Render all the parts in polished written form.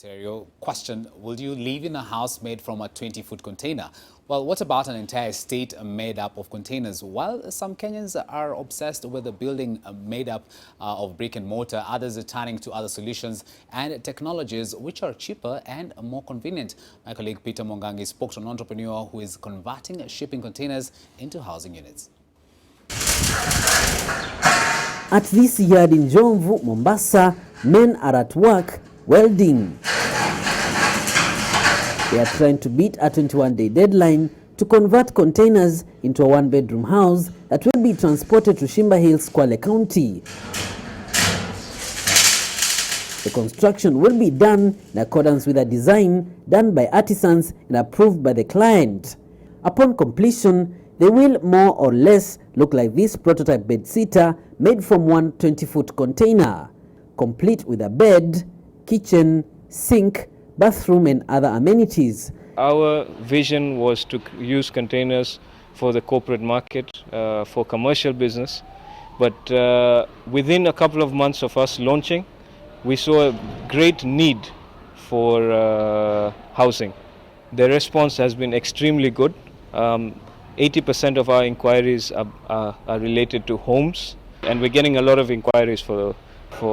Ontario question, will you live in a house made from a 20-foot container? Well, what about an entire state made up of containers? While some Kenyans are obsessed with a building made up of brick and mortar, others are turning to other solutions and technologies which are cheaper and more convenient. My colleague Peter Mwangangi spoke to an entrepreneur who is converting shipping containers into housing units. At this yard in Jomvu, Mombasa, men are at work welding. They are trying to beat a 21-day deadline to convert containers into a one-bedroom house that will be transported to Shimba Hills, Kwale County. The construction will be done in accordance with a design done by artisans and approved by the client. Upon completion, they will more or less look like this prototype bed-sitter made from one 20-foot container, complete with a bed, kitchen, sink, bathroom and other amenities. Our vision was to use containers for the corporate market, for commercial business. But within a couple of months of us launching, we saw a great need for housing. The response has been extremely good. 80% of our inquiries are related to homes, and we're getting a lot of inquiries for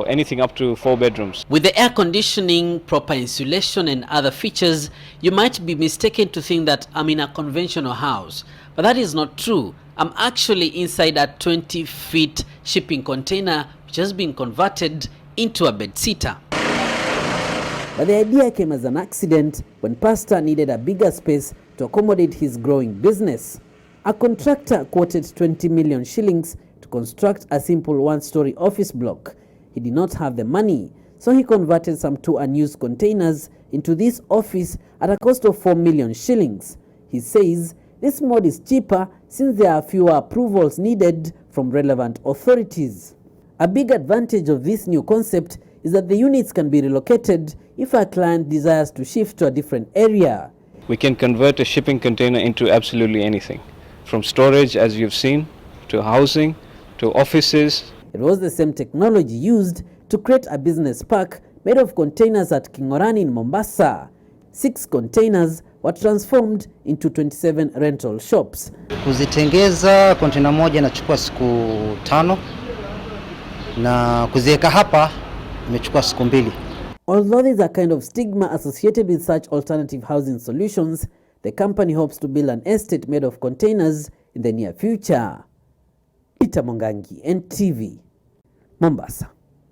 anything up to 4 bedrooms. With the air conditioning, proper insulation and other features, you might be mistaken to think that I'm in a conventional house. But that is not true. I'm actually inside a 20-feet shipping container which has been converted into a bed-sitter. But the idea came as an accident when Pastor needed a bigger space to accommodate his growing business. A contractor quoted 20 million shillings to construct a simple one-story office block. He did not have the money, so he converted some 2 unused containers into this office at a cost of 4 million shillings. He says this mode is cheaper since there are fewer approvals needed from relevant authorities. A big advantage of this new concept is that the units can be relocated if a client desires to shift to a different area. We can convert a shipping container into absolutely anything, from storage, as you've seen, to housing, to offices. It was the same technology used to create a business park made of containers at Kingorani in Mombasa. 6 containers were transformed into 27 rental shops. Kuzitengeza container moja inachukua siku 5 na kuziweka hapa imechukua siku 2. Although there is a kind of stigma associated with such alternative housing solutions, the company hopes to build an estate made of containers in the near future. Peter Mwangangi, NTV, Mombasa.